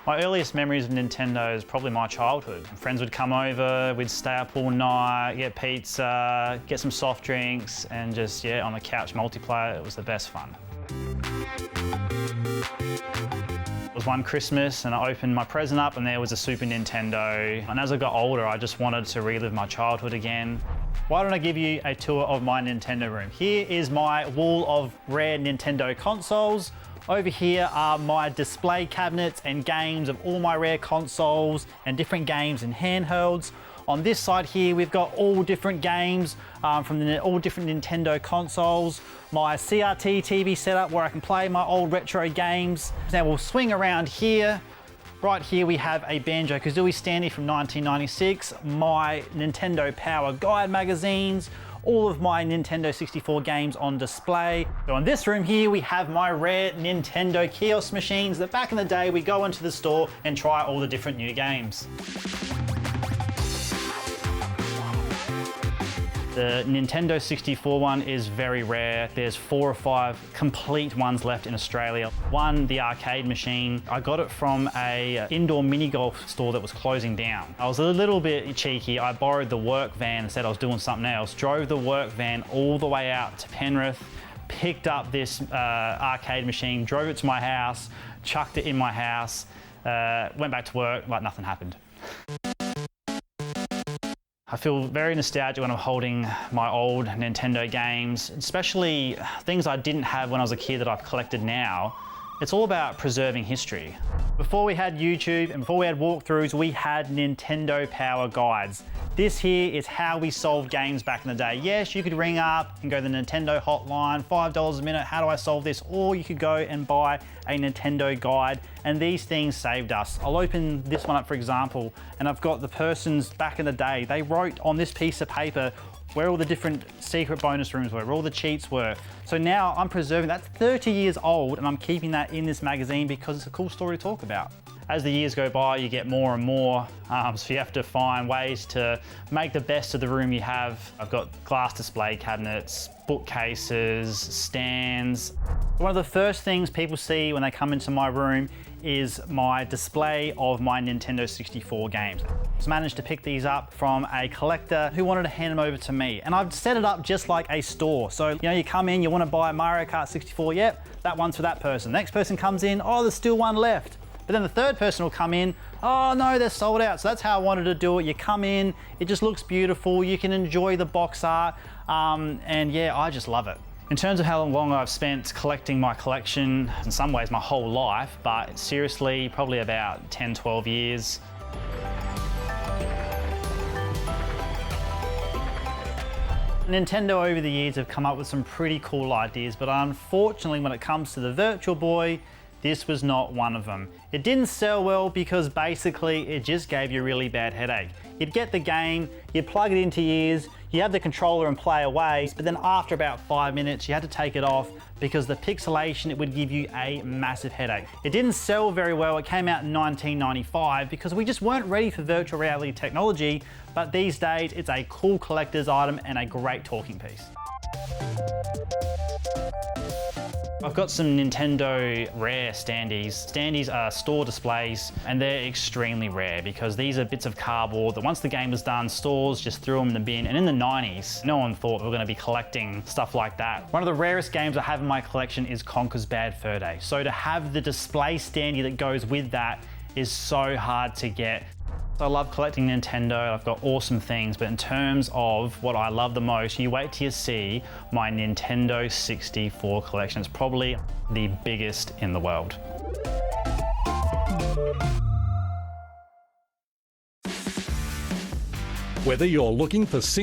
My earliest memories of Nintendo is probably my childhood. Friends would come over, we'd stay up all night, get pizza, get some soft drinks, and just, yeah, on the couch multiplayer. It was the best fun. It was one Christmas and I opened my present up and there was a Super Nintendo. And as I got older, I just wanted to relive my childhood again. Why don't I give you a tour of my Nintendo room? Here is my wall of rare Nintendo consoles. Over here are my display cabinets and games of all my rare consoles and different games and handhelds. On this side here, we've got all different games from all different Nintendo consoles. My CRT TV setup where I can play my old retro games. Now we'll swing around here. Right here we have a Banjo-Kazooie standee from 1996, my Nintendo Power Guide magazines, all of my Nintendo 64 games on display. So in this room here, we have my rare Nintendo kiosk machines that back in the day, we go into the store and try all the different new games. The Nintendo 64 one is very rare. There's 4 or 5 complete ones left in Australia. One, the arcade machine. I got it from a indoor mini golf store that was closing down. I was a little bit cheeky. I borrowed the work van and said I was doing something else. Drove the work van all the way out to Penrith, picked up this arcade machine, drove it to my house, chucked it in my house, went back to work like nothing happened. I feel very nostalgic when I'm holding my old Nintendo games, especially things I didn't have when I was a kid that I've collected now. It's all about preserving history. Before we had YouTube and before we had walkthroughs, we had Nintendo Power Guides. This here is how we solved games back in the day. Yes, you could ring up and go to the Nintendo hotline, $5 a minute, how do I solve this? Or you could go and buy a Nintendo guide, and these things saved us. I'll open this one up for example, and I've got the persons back in the day, they wrote on this piece of paper where all the different secret bonus rooms were, where all the cheats were. So now I'm preserving, that's 30 years old, and I'm keeping that in this magazine because it's a cool story to talk about. As the years go by, you get more and more, so you have to find ways to make the best of the room you have. I've got glass display cabinets, bookcases, stands. One of the first things people see when they come into my room is my display of my Nintendo 64 games. I managed to pick these up from a collector who wanted to hand them over to me. And I've set it up just like a store. So, you know, you come in, you want to buy a Mario Kart 64, yep, that one's for that person. The next person comes in, oh, there's still one left. But then the third person will come in, oh no, they're sold out. So that's how I wanted to do it. You come in, it just looks beautiful. You can enjoy the box art. And yeah, I just love it. In terms of how long I've spent collecting my collection, in some ways my whole life, but seriously, probably about 10, 12 years. Nintendo over the years have come up with some pretty cool ideas, but unfortunately when it comes to the Virtual Boy, this was not one of them. It didn't sell well because basically it just gave you a really bad headache. You'd get the game, you'd plug it into your ears, you have the controller and play away, but then after about 5 minutes, you had to take it off because the pixelation, it would give you a massive headache. It didn't sell very well. It came out in 1995 because we just weren't ready for virtual reality technology, but these days it's a cool collector's item and a great talking piece. I've got some Nintendo rare standees. Standees are store displays and they're extremely rare because these are bits of cardboard that once the game was done, stores just threw them in the bin. And in the 90s, no one thought we were going to be collecting stuff like that. One of the rarest games I have in my collection is Conker's Bad Fur Day. So to have the display standee that goes with that is so hard to get. I love collecting Nintendo, I've got awesome things, but in terms of what I love the most, you wait till you see my Nintendo 64 collection. It's probably the biggest in the world. Whether you're looking for